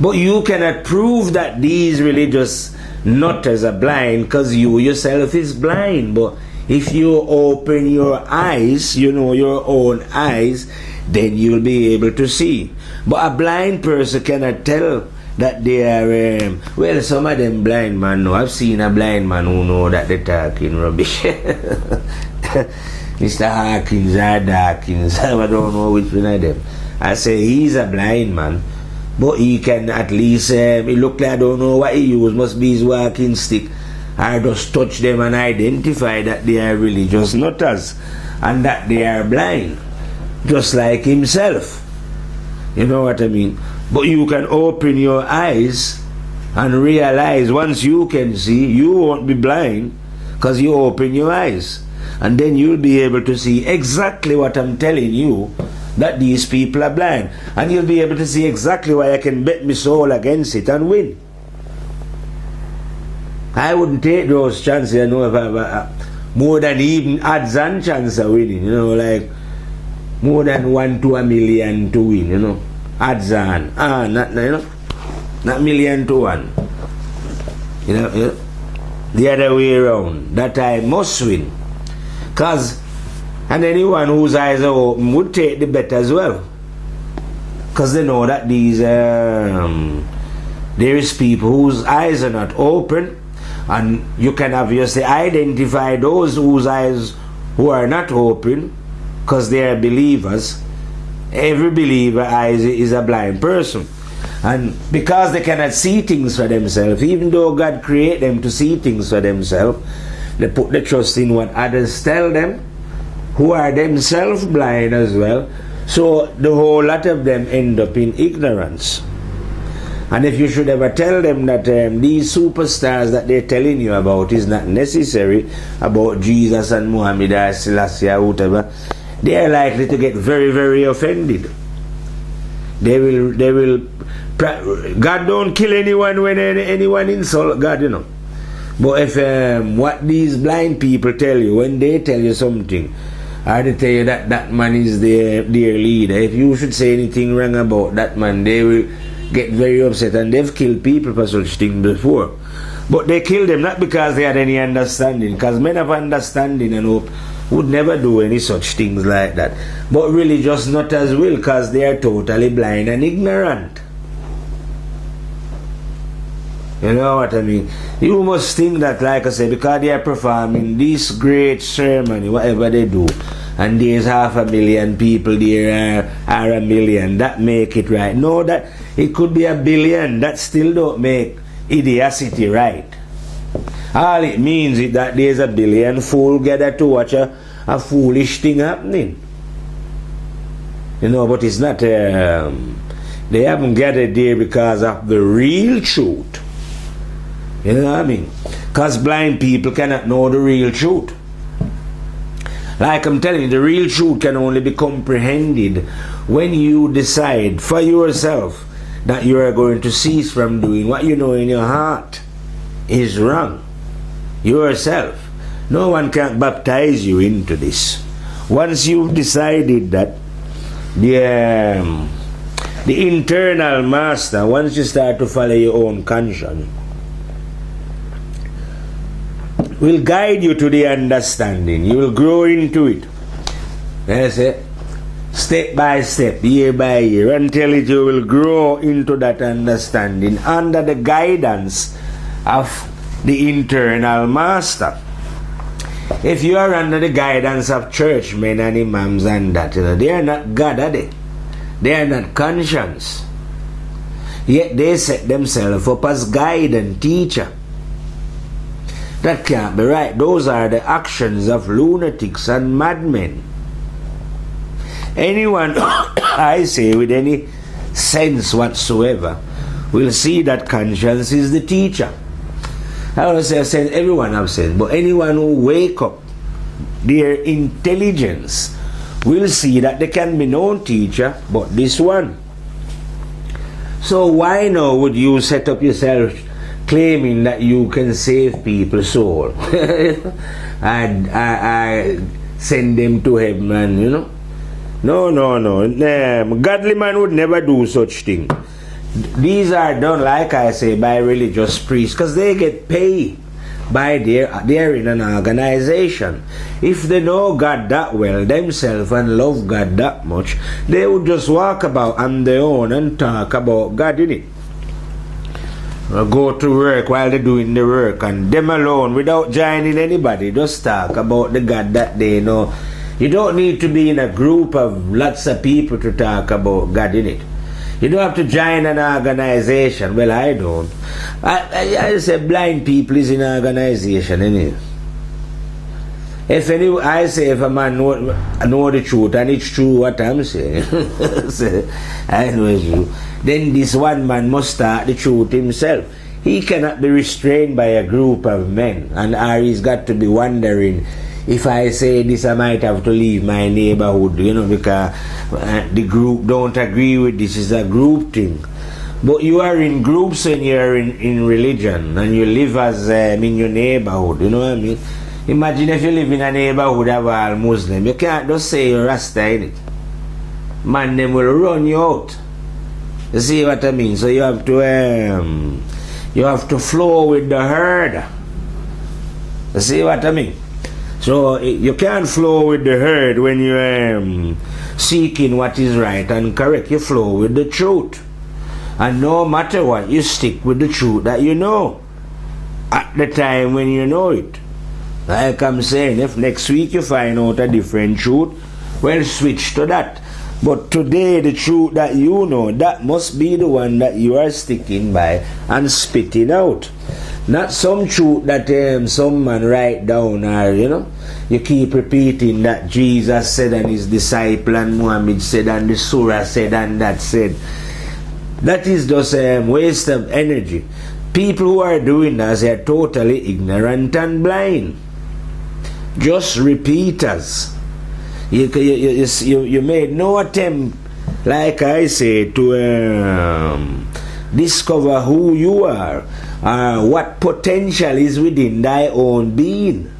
Speaker 1: But you cannot prove that these religious nutters are blind, because you yourself is blind. But if you open your eyes, you know, your own eyes, then you'll be able to see. But a blind person cannot tell that they are, well, some of them blind man know. I've seen a blind man who know that they're talking rubbish. Mr. Hawkins or Dawkins, I don't know which one of them. I say he's a blind man, but he can at least, he look like I don't know what he used, must be his walking stick. I just touch them and identify that they are religious nutters and that they are blind, just like himself. You know what I mean? But you can open your eyes and realize once you can see, you won't be blind, because you open your eyes. And then you'll be able to see exactly what I'm telling you, that these people are blind. And you'll be able to see exactly why I can bet my soul against it and win. I wouldn't take those chances, you know, if I have more than even odds and chance of winning, you know, like more than 1 to 1,000,000 to win, you know. Odds on. Not, you know, not 1,000,000 to 1. You know, the other way around. That I must win. And anyone whose eyes are open would take the bet as well. Because they know that these, there is people whose eyes are not open, And you can obviously identify those whose eyes who are not open, because they are believers. Every believer eyes is a blind person. And because they cannot see things for themselves, even though God created them to see things for themselves, they put the trust in what others tell them, who are themselves blind as well. So the whole lot of them end up in ignorance. And if you should ever tell them that these superstars that they're telling you about is not necessary, about Jesus and Muhammad or Selassie or whatever, they are likely to get very, very offended. They will. God don't kill anyone when anyone insults God, you know. But if what these blind people tell you, when they tell you something, or they tell you that that man is their leader, if you should say anything wrong about that man, they will get very upset. And they've killed people for such things before. But they killed them not because they had any understanding, because men of understanding and hope would never do any such things like that. But really just not as well, because they are totally blind and ignorant. You know what I mean? You must think that, like I say, because they are performing this great ceremony, whatever they do, and there's 500,000 people there, are 1 million, that make it right. No, that it could be 1 billion, that still don't make idiocy right. All it means is that there's 1 billion fools gathered to watch a foolish thing happening. You know, but it's not, they haven't gathered there because of the real truth. You know what I mean? Because blind people cannot know the real truth. Like I'm telling you, the real truth can only be comprehended when you decide for yourself that you are going to cease from doing what you know in your heart is wrong. Yourself. No one can baptize you into this. Once you've decided that the internal master, once you start to follow your own conscience, will guide you to the understanding. You will grow into it. That's it. Step by step, year by year, until you will grow into that understanding under the guidance of the internal master. If you are under the guidance of churchmen and imams and that, you know, they are not God, are they? They are not conscience. Yet they set themselves up as guide and teacher. That can't be right. Those are the actions of lunatics and madmen. Anyone, I say, with any sense whatsoever, will see that conscience is the teacher. I don't say sense, everyone have sense, but anyone who wake up their intelligence will see that there can be no teacher but this one. So why now would you set up yourself claiming that you can save people's soul and I send them to heaven, you know? No. Godly man would never do such thing. These are done, like I say, by religious priests, because they get paid by they're in an organization. If they know God that well themselves and love God that much, they would just walk about on their own and talk about God, innit? Go to work while they're doing the work, and them alone, without joining anybody, just talk about the God that they know. You don't need to be in a group of lots of people to talk about God, innit? You don't have to join an organization. Well, I don't. I say blind people is in an organization, innit? I say if a man know the truth, and it's true what I'm saying, I know it's true, then this one man must start the truth himself. He cannot be restrained by a group of men, and he's got to be wondering, if I say this, I might have to leave my neighborhood, you know, because the group don't agree with this. It's a group thing. But you are in groups when you are in religion, and you live as in your neighborhood, you know what I mean? Imagine if you live in a neighborhood of all Muslim. You can't just say you're Rasta in it. Man, them will run you out. You see what I mean? So you have to flow with the herd. You see what I mean? So you can't flow with the herd when you're seeking what is right and correct. You flow with the truth. And no matter what, you stick with the truth that you know. at the time when you know it. Like I'm saying, if next week you find out a different truth, well, switch to that. But today, the truth that you know, that must be the one that you are sticking by and spitting out. Not some truth that some man write down, or you keep repeating that Jesus said and his disciple and Muhammad said and the surah said and that said. That is just waste of energy. People who are doing that are totally ignorant and blind. Just repeaters. You made no attempt, like I say, to discover who you are, what potential is within thy own being.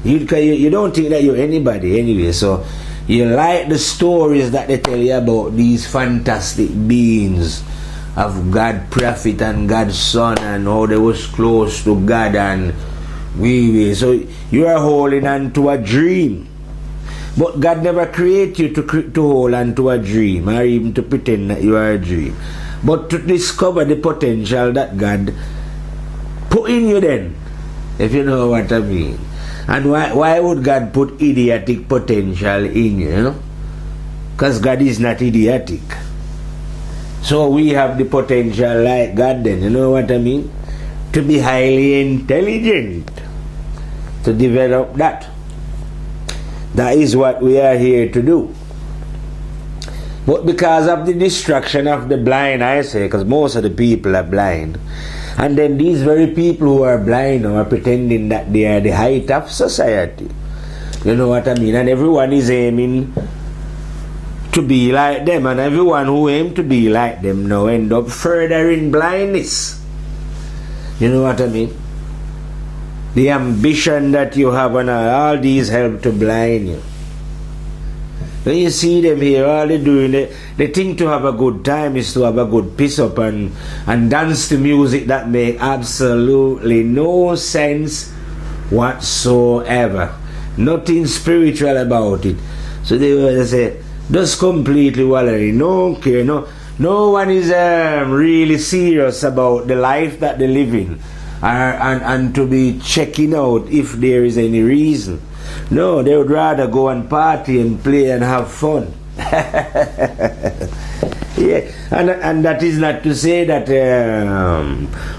Speaker 1: You don't think that you're anybody anyway, so you like the stories that they tell you about these fantastic beings of God prophet and God's son and how they was close to God and so you are holding on to a dream. But God never created you to hold on to a dream or even to pretend that you are a dream, but to discover the potential that God put in you then, if you know what I mean. And why would God put idiotic potential in you, Because God is not idiotic. So we have the potential like God then, you know what I mean? To be highly intelligent, to develop that. That is what we are here to do. But because of the distraction of the blind, I say, because most of the people are blind, and then these very people who are blind are pretending that they are the height of society. You know what I mean? And everyone is aiming to be like them, and everyone who aims to be like them now end up further in blindness. You know what I mean? The ambition that you have and all these help to blind you. When you see them here, all they doing, they think to have a good time is to have a good piss up and dance to music that make absolutely no sense whatsoever. Nothing spiritual about it. So they will say, just completely wallery, no care, no one is really serious about the life that they live in. And to be checking out if there is any reason. No, they would rather go and party and play and have fun. Yeah, and that is not to say that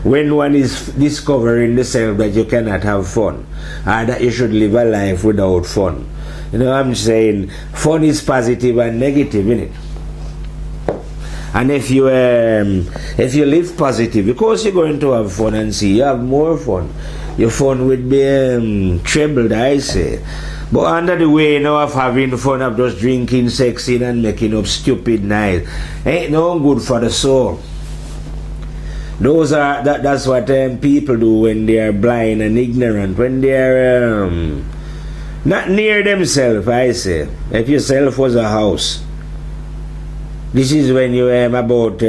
Speaker 1: when one is discovering the self that you cannot have fun, or that you should live a life without fun. I'm saying fun is positive and negative, innit? And if you live positive, because you're going to have fun and see you have more fun, your fun would be trebled, I say. But under the way now of having fun of just drinking, sexing and making up stupid nights, ain't no good for the soul. That's what people do when they are blind and ignorant, when they are not near themselves, I say. If yourself was a house, this is when you about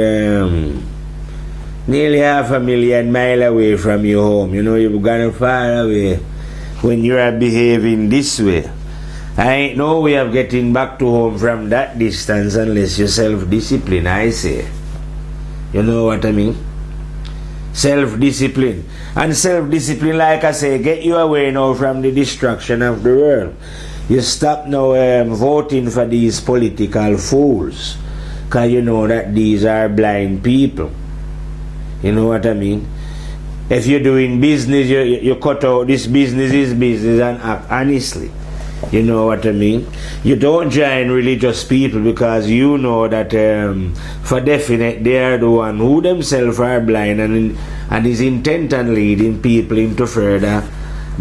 Speaker 1: nearly 500,000 miles away from your home. You've gone far away when you are behaving this way. I ain't no way of getting back to home from that distance unless you self-discipline, I say. You know what I mean? Self-discipline. And self-discipline, like I say, get you away now from the distraction of the world. You stop now voting for these political fools, because you know that these are blind people. You know what I mean? If you're doing business, you cut out this business is business and act honestly. You know what I mean? You don't join religious people because you know that for definite they are the one who themselves are blind and is intent on leading people into further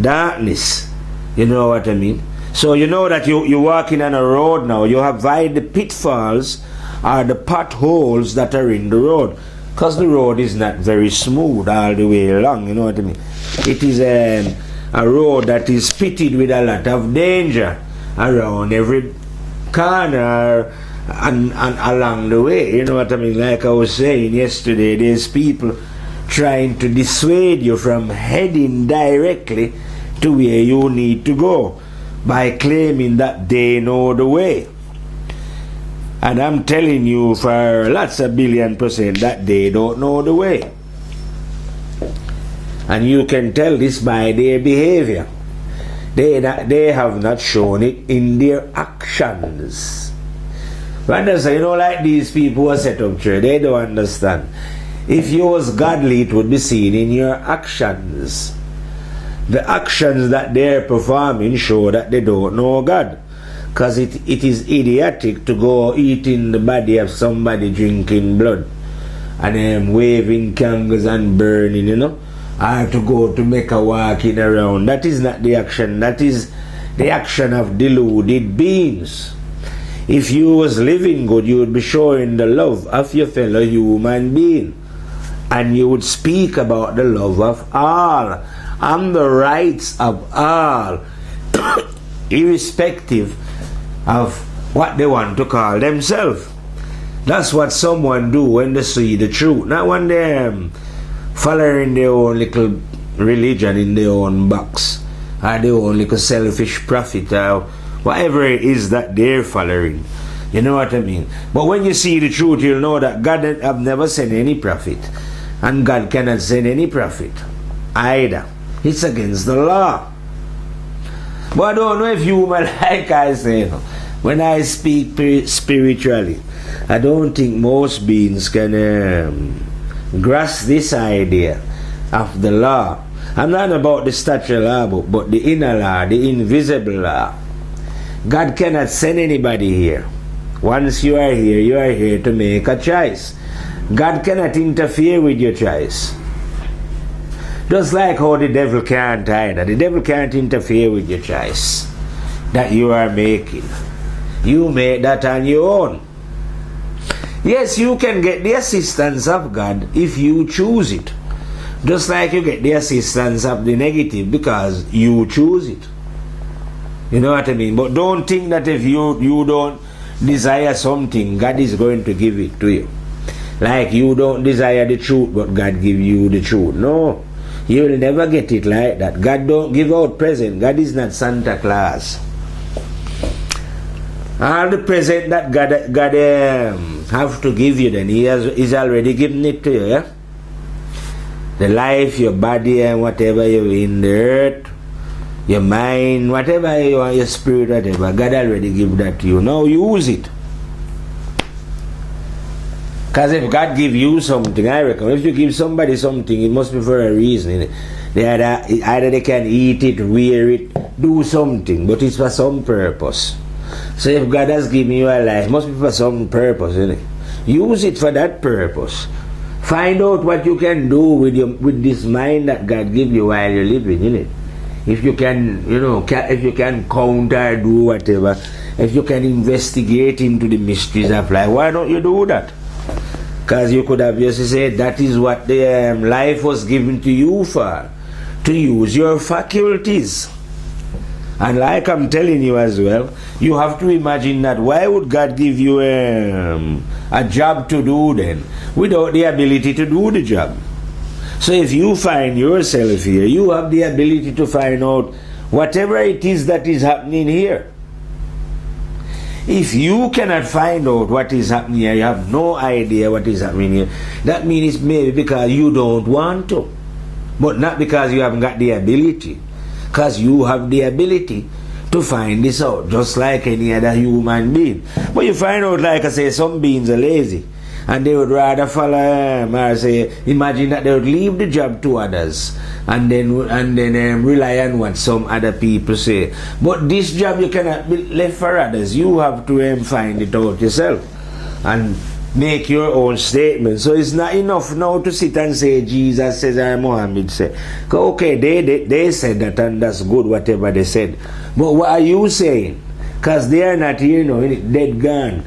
Speaker 1: darkness. You know what I mean? So you know that you're walking on a road now. You avoid the pitfalls or the potholes that are in the road, because the road is not very smooth all the way along. You know what I mean? It is a road that is pitted with a lot of danger around every corner and along the way. You know what I mean? Like I was saying yesterday, there's people trying to dissuade you from heading directly to where you need to go by claiming that they know the way. And I'm telling you for lots of billion% that they don't know the way. And you can tell this by their behavior. They have not shown it in their actions. Understand? You know, like these people who are set up church, they don't understand. If you was godly, it would be seen in your actions. The actions that they're performing show that they don't know God. Because it is idiotic to go eating the body of somebody, drinking blood, and waving candles and burning, you know, or to go to make a walking around. That is not the action. That is the action of deluded beings. If you was living good, you would be showing the love of your fellow human being, and you would speak about the love of all and the rights of all, irrespective of what they want to call themselves. That's what someone do when they see the truth, not when they're following their own little religion in their own box, or their own little selfish profit, or whatever it is that they're following. You know what I mean? But when you see the truth, you'll know that God have never sent any prophet, and God cannot send any prophet either. It's against the law. But I don't know if you, like I say, when I speak spiritually, I don't think most beings can grasp this idea of the law. I'm not about the statute law, but the inner law, the invisible law. God cannot send anybody here. Once you are here to make a choice. God cannot interfere with your choice. Just like how the devil can't either. The devil can't interfere with your choice that you are making. You make that on your own. Yes, you can get the assistance of God if you choose it. Just like you get the assistance of the negative because you choose it. You know what I mean? But don't think that if you don't desire something, God is going to give it to you. Like you don't desire the truth, but God give you the truth. No, you will never get it like that. God don't give out present. God is not Santa Claus. All the present that God have to give you, then He's already given it to you. Yeah? The life, your body, and whatever you're in the earth, your mind, whatever you want, your spirit, whatever, God already give that to you. Now use it. Because if God give you something, I reckon, if you give somebody something, it must be for a reason. Either they can eat it, wear it, do something, but it's for some purpose. So if God has given you a life, it must be for some purpose, isn't it? Use it for that purpose. Find out what you can do with this mind that God give you while you're living, isn't it? If you can, if you can counter, do whatever, if you can investigate into the mysteries of life, why don't you do that? Because you could have just said that is what the life was given to you for, to use your faculties. And like I'm telling you as well, you have to imagine that why would God give you a job to do then, without the ability to do the job? So if you find yourself here, you have the ability to find out whatever it is that is happening here. If you cannot find out what is happening here, you have no idea what is happening here, that means it's maybe because you don't want to, but not because you haven't got the ability. Because you have the ability to find this out, just like any other human being. But you find out, like I say, some beings are lazy, and they would rather follow or say, imagine that they would leave the job to others, and then rely on what some other people say. But this job you cannot be left for others. You have to find it out yourself and make your own statement. So it's not enough now to sit and say Jesus says or Muhammad said. Okay, they said that, and that's good, whatever they said. But what are you saying? Because they are not here now, dead gone.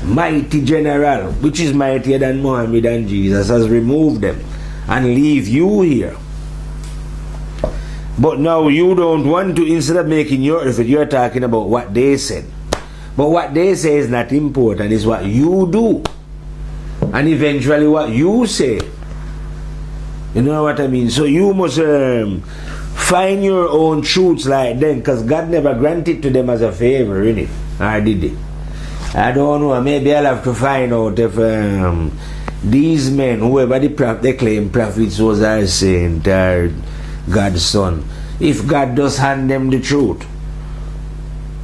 Speaker 1: Mighty general, which is mightier than Muhammad and Jesus, has removed them and leave you here. But now you don't want to, instead of making your effort, you're talking about what they said. But what they say is not important, it's what you do. And eventually what you say. You know what I mean? So you must find your own truths like them, because God never granted to them as a favor, innit? Or did he? I don't know. Maybe I'll have to find out if these men, whoever they claim prophets was our saint or God's son, if God just hand them the truth,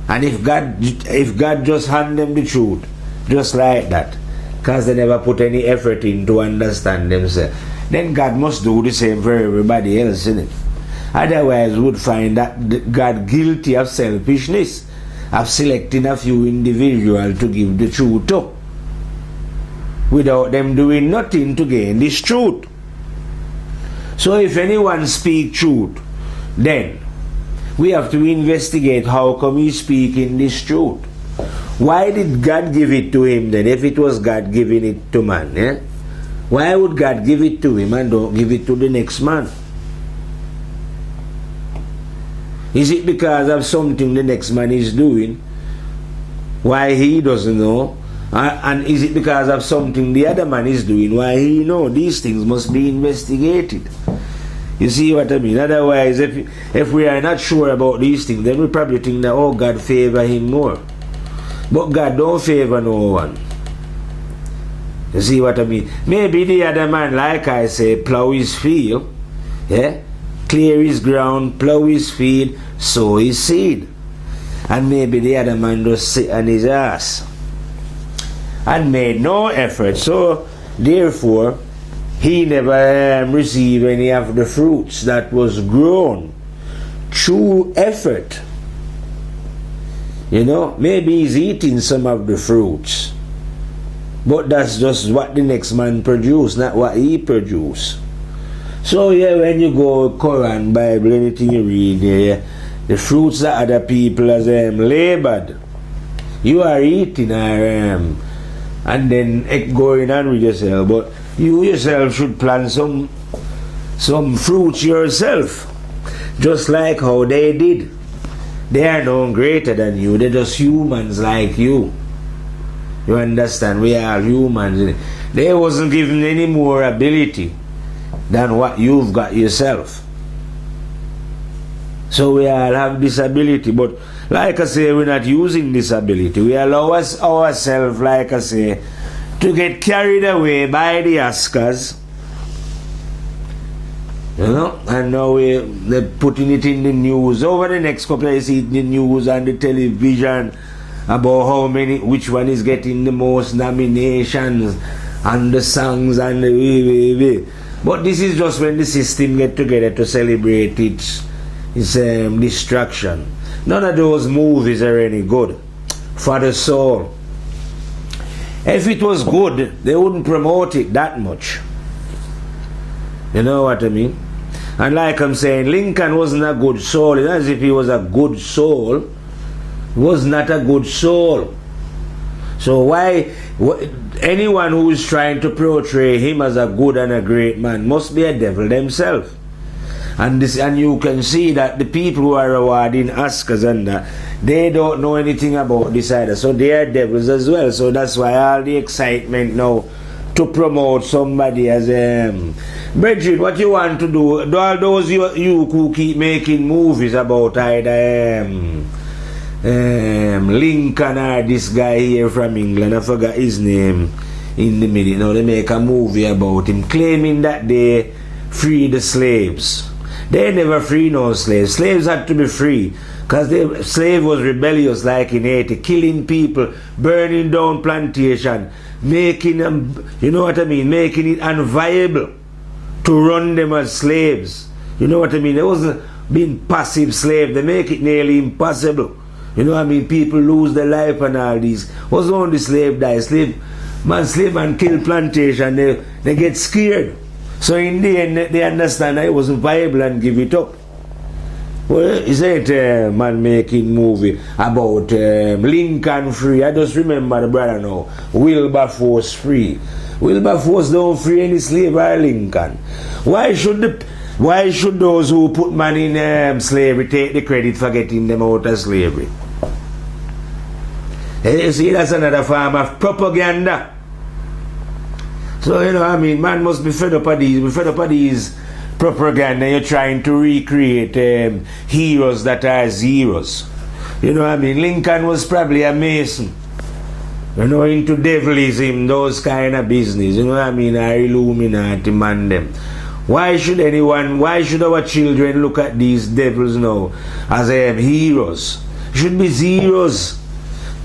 Speaker 1: and if God just hand them the truth just like that, because they never put any effort in to understand themselves, then God must do the same for everybody else, isn't it? Otherwise we would find that God guilty of selfishness, of selecting a few individuals to give the truth to, without them doing nothing to gain this truth. So if anyone speak truth, then we have to investigate how come he speaking this truth. Why did God give it to him then, if it was God giving it to man? Eh? Why would God give it to him and don't give it to the next man? Is it because of something the next man is doing, why he doesn't know? And is it because of something the other man is doing, why he know? These things must be investigated. You see what I mean? Otherwise, if we are not sure about these things, then we probably think that, oh, God favor him more. But God don't favor no one. You see what I mean? Maybe the other man, like I say, plow his field, yeah? Clear his ground, plow his field, sow his seed. And maybe the other man just sit on his ass and made no effort. So, therefore, he never received any of the fruits that was grown through effort. You know, maybe he's eating some of the fruits, but that's just what the next man produced, not what he produced. So yeah, when you go Quran, Bible, anything you read here, the fruits that other people has labored, you are eating and then going on with yourself. But you yourself should plant some fruits yourself, just like how they did. They are no greater than you. They're just humans like you. You understand? We are humans. They wasn't given any more ability than what you've got yourself. So we all have this ability, but like I say, we're not using this ability. We allow ourselves, like I say, to get carried away by the Oscars, you know, and now they're putting it in the news. Over the next couple of days, see the news and the television about which one is getting the most nominations and the songs and the But this is just when the system get together to celebrate its destruction. None of those movies are any good for the soul. If it was good, they wouldn't promote it that much. You know what I mean? And like I'm saying, Lincoln wasn't a good soul. It's not as if he was a good soul. He was not a good soul. So why anyone who is trying to portray him as a good and a great man must be a devil themselves. And you can see that the people who are awarding Oscars and that, they don't know anything about this either. So they are devils as well. So that's why all the excitement now to promote somebody as Bridget, what you want to do? All those you who keep making movies about either Lincoln or this guy here from England, I forgot his name in the minute. Now they make a movie about him, claiming that they freed the slaves. They never free no slaves. Slaves had to be free because the slave was rebellious, like in Haiti, killing people, burning down plantation, making them, you know what I mean, making it unviable to run them as slaves. You know what I mean? They wasn't being passive slave. They make it nearly impossible. You know what I mean? People lose their life and all these. Was only slave die. Slave man kill plantation. They get scared. So in the end, they understand that it wasn't viable and give it up. Well, is it a man making movie about Lincoln free? I just remember the brother now. Wilberforce free. Wilberforce don't free any slave or Lincoln. Why should those who put man in slavery take the credit for getting them out of slavery? You see, that's another form of propaganda. So, you know, I mean, man must be fed up of these propaganda. You're trying to recreate heroes that are zeros. You know what I mean? Lincoln was probably a Mason. You know, into devilism, those kind of business, you know what I mean, or Illuminati man them. Why should our children look at these devils now as heroes? Should be zeros.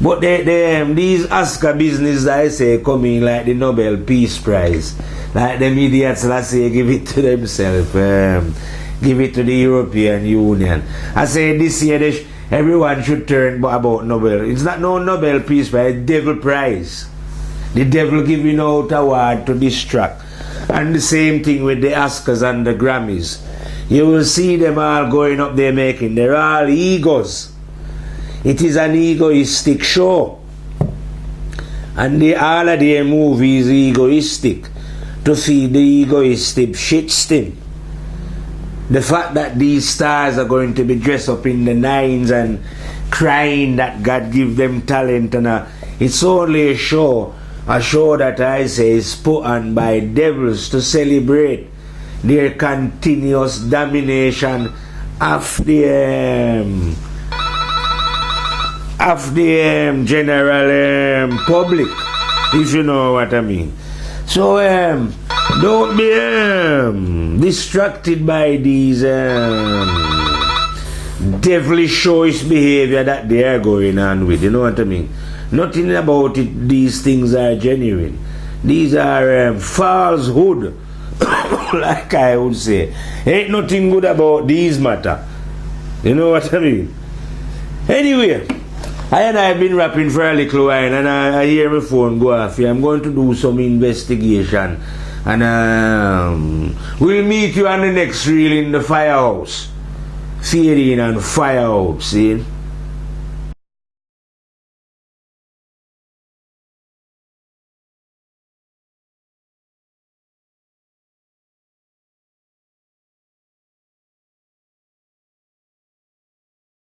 Speaker 1: But these Oscar business, I say, coming like the Nobel Peace Prize. Like them idiots, let's say, give it to themselves. Give it to the European Union. I say this year, everyone should turn about Nobel. It's not no Nobel Peace Prize, it's Devil Prize. The devil giving out award to distract. And the same thing with the Oscars and the Grammys. You will see them all going up there making. They're all egos. It is an egoistic show. And all of their movies egoistic. To feed the egoistic shit sting. The fact that these stars are going to be dressed up in the nines and crying that God give them talent, and it's only a show that I say is put on by devils to celebrate their continuous domination of the general public, if you know what I mean. So don't be distracted by these devilish showish behavior that they are going on with. You know what I mean? Nothing about it. These things are genuine. These are falsehood, like I would say. Ain't nothing good about these matter. You know what I mean? Anyway, I've been rapping for a little while, and I hear my phone go off. I'm going to do some investigation, and we'll meet you on the next reel in the firehouse. Fading and firehouse, see?